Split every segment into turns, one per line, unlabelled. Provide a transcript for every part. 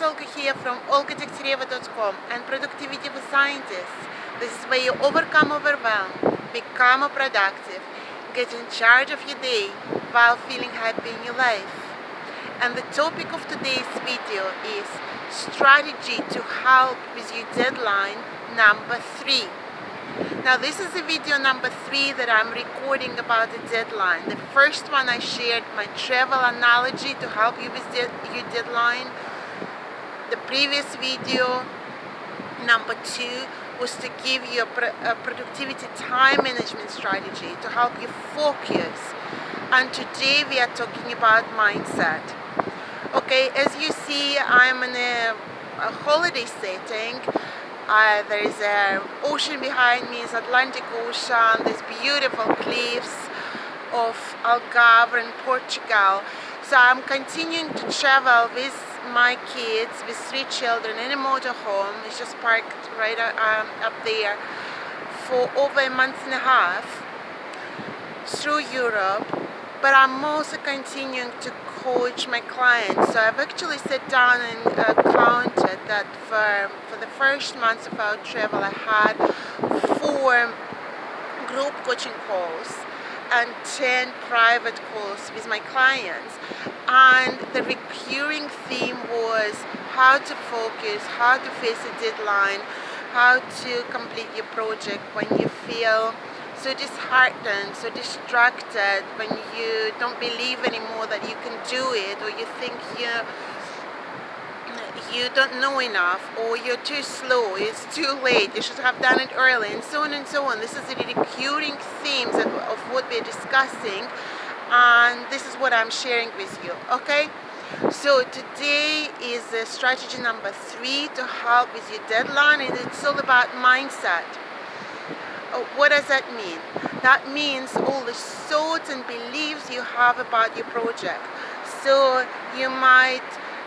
Olga here from olgatektereva.com and Productivity for Scientists. This is where you overcome overwhelm, become more productive, get in charge of your day while feeling happy in your life. And the topic of today's video is strategy to help with your deadline number 3. Now this is the video number 3 that I'm recording about the deadline. The first one I shared my travel analogy to help you with your deadline. The previous video number 2 was to give you a productivity time management strategy to help you focus. And today we are talking about mindset. Okay, as you see, I'm in a holiday setting. There is an ocean behind me, it's Atlantic Ocean, there's beautiful cliffs of Algarve in Portugal. So I'm continuing to travel with my kids, with 3 children in a motorhome. It's just parked right up there for over a month and a half through Europe. But I'm also continuing to coach my clients. So I've actually sat down and counted that for the first months of our travel I had 4 group coaching calls and 10 private calls with my clients. And the recurring theme was how to focus, how to face a deadline, how to complete your project when you feel so disheartened, so distracted, when you don't believe anymore that you can do it, or you think you don't know enough, or you're too slow, it's too late, you should have done it early, and so on and so on. This is the recurring themes of what we're discussing, and this is what I'm sharing with you. Okay, so today is strategy number 3 to help with your deadline, and it's all about mindset. What does that mean? That means all the thoughts and beliefs you have about your project. So you might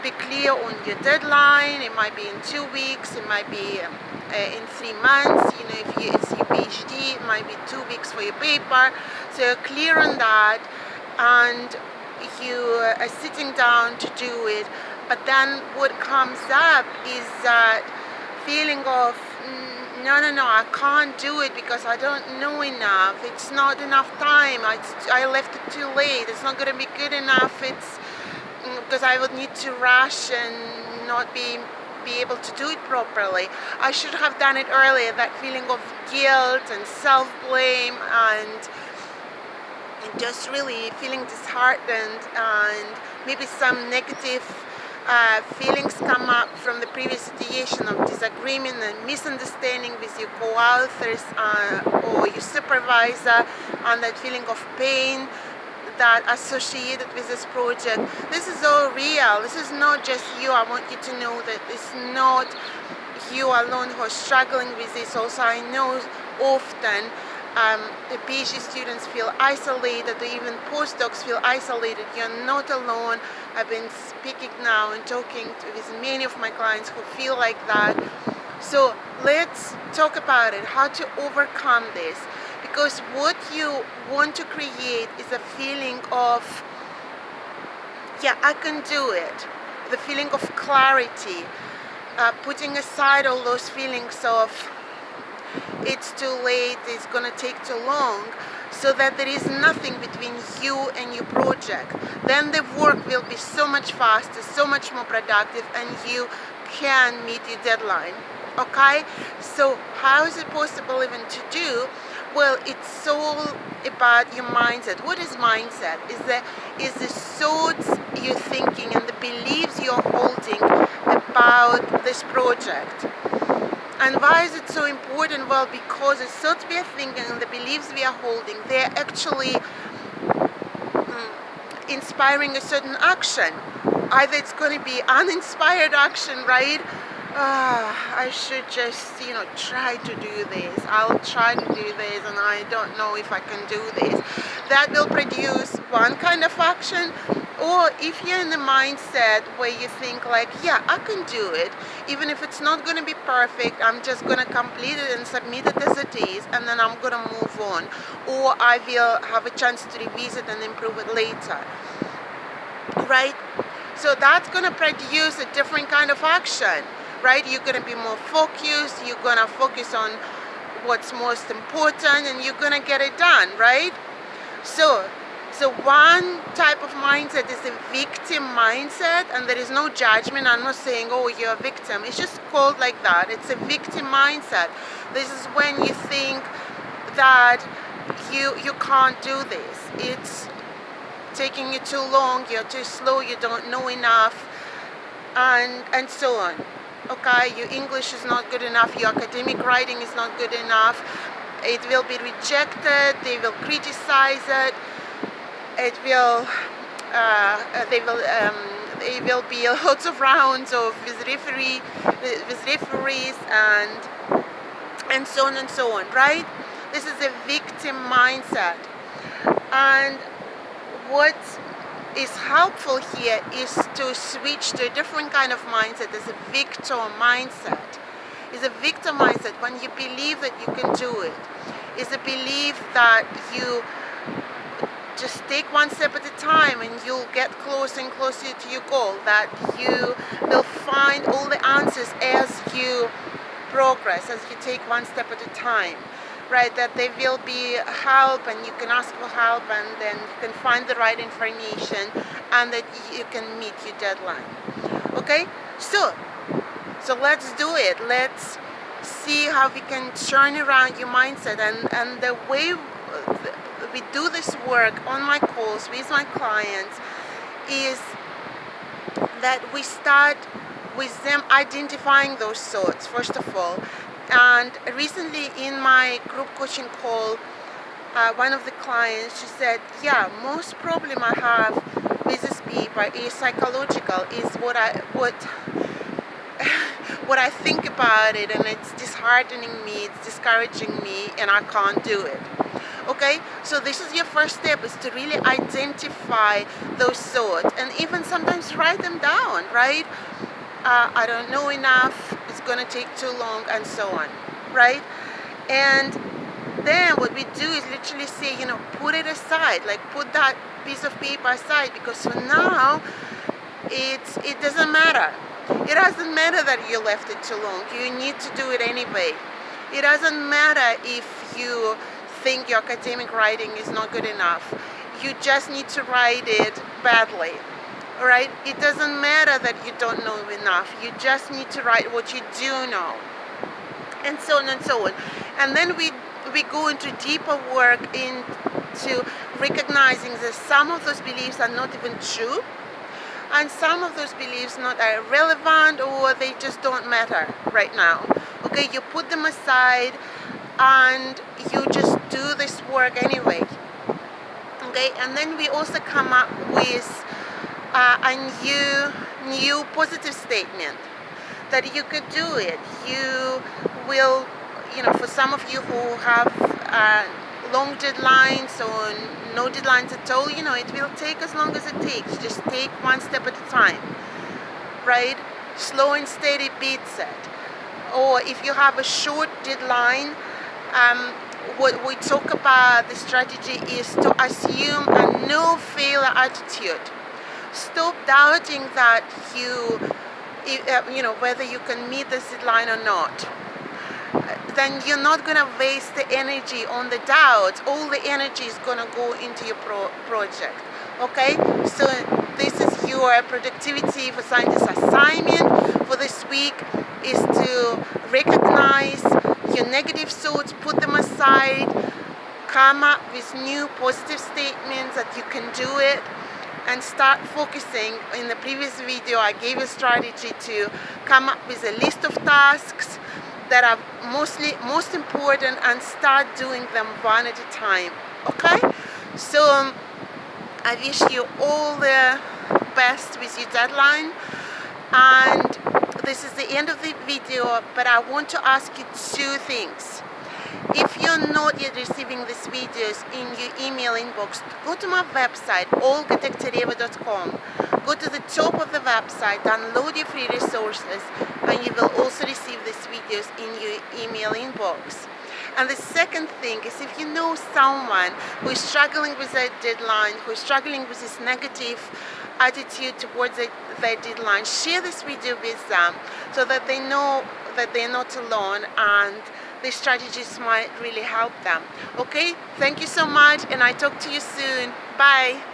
be clear on your deadline. It might be in 2 weeks, it might be in 3 months. You know, if it's your PhD, it might be 2 weeks for your paper. So you're clear on that, and you are sitting down to do it. But then what comes up is that feeling of no, I can't do it because I don't know enough. It's not enough time. I left it too late. It's not going to be good enough. It's because I would need to rush and not be able to do it properly. I should have done it earlier. That feeling of guilt and self-blame and just really feeling disheartened, and maybe some negative feelings come up from the previous situation of disagreement and misunderstanding with your co-authors or your supervisor, and that feeling of pain that associated with this project. This is all real. This is not just you. I want you to know that it's not you alone who are struggling with this. Also, I know often the PhD students feel isolated, or even postdocs feel isolated. You're not alone. I've been speaking now and talking with many of my clients who feel like that. So let's talk about it, how to overcome this. Because what you want to create is a feeling of, yeah, I can do it. The feeling of clarity, putting aside all those feelings of it's too late, it's going to take too long, so that there is nothing between you and your project. Then the work will be so much faster, so much more productive, and you can meet your deadline. Okay, so how is it possible even to do? Well, it's all about your mindset. What is mindset? Is the thoughts you're thinking and the beliefs you're holding about this project. And why is it so important? Well, because the thoughts we are thinking and the beliefs we are holding, they're actually inspiring a certain action. Either it's going to be uninspired action, right? I should just, try to do this. I'll try to do this, and I don't know if I can do this. That will produce one kind of action. Or if you're in the mindset where you think like, yeah, I can do it, even if it's not going to be perfect, I'm just going to complete it and submit it as it is, and then I'm going to move on. Or I will have a chance to revisit and improve it later. Right? So that's going to produce a different kind of action, right? You're going to be more focused, you're going to focus on what's most important, and you're going to get it done, right? So one type of mindset is a victim mindset, and there is no judgment. I'm not saying, oh, you're a victim. It's just called like that. It's a victim mindset. This is when you think that you can't do this. It's taking you too long, you're too slow, you don't know enough, and so on. Okay, your English is not good enough, your academic writing is not good enough, it will be rejected, they will criticize it, it will there will be lots of rounds of with referees and so on and so on, right? This is a victim mindset. And what is helpful here is to switch to a different kind of mindset. It's a victor mindset. It's a victor mindset when you believe that you can do it. It's a belief that you just take one step at a time and you'll get closer and closer to your goal, that you will find all the answers as you progress, as you take one step at a time, right? That there will be help and you can ask for help, and then you can find the right information, and that you can meet your deadline. Okay, so let's do it. Let's see how we can turn around your mindset. And the way we do this work on my calls with my clients is that we start with them identifying those thoughts first of all. And recently in my group coaching call, one of the clients, she said, yeah, most problem I have with this paper is psychological, is what I think about it, and it's disheartening me, it's discouraging me, and I can't do it. Okay, so this is your first step, is to really identify those thoughts, and even sometimes write them down, right? I don't know enough, it's going to take too long, and so on, right? And then what we do is literally say, put it aside, like put that piece of paper aside, because for now it doesn't matter. It doesn't matter that you left it too long. You need to do it anyway. It doesn't matter if you think your academic writing is not good enough. You just need to write it badly. Alright? It doesn't matter that you don't know enough. You just need to write what you do know. And so on and so on. And then we go into deeper work into recognizing that some of those beliefs are not even true, and some of those beliefs not are relevant, or they just don't matter right now. Okay, you put them aside and you just do this work anyway. Okay, and then we also come up with a new positive statement that you could do it. You will, for some of you who have long deadlines or no deadlines at all, it will take as long as it takes. Just take one step at a time, right? Slow and steady beats it. Or if you have a short deadline, what we talk about, the strategy is to assume a no failure attitude. Stop doubting that whether you can meet this deadline or not. Then you're not going to waste the energy on the doubts. All the energy is going to go into your project. Okay? So this is your productivity for scientists assignment for this week, is to recognize your negative thoughts, put them aside, come up with new positive statements that you can do it, and start focusing. In the previous video I gave a strategy to come up with a list of tasks that are most important, and start doing them one at a time. Okay, so I wish you all the best with your deadline, and this is the end of the video, but I want to ask you two things. If you're not yet receiving these videos in your email inbox, go to my website, olgadektereva.com. Go to the top of the website, download your free resources, and you will also receive these videos in your email inbox. And the second thing is, if you know someone who is struggling with a deadline, who is struggling with this negative attitude towards their deadline. Share this video with them so that they know that they're not alone and the strategies might really help them. Okay, thank you so much, and I talk to you soon. Bye.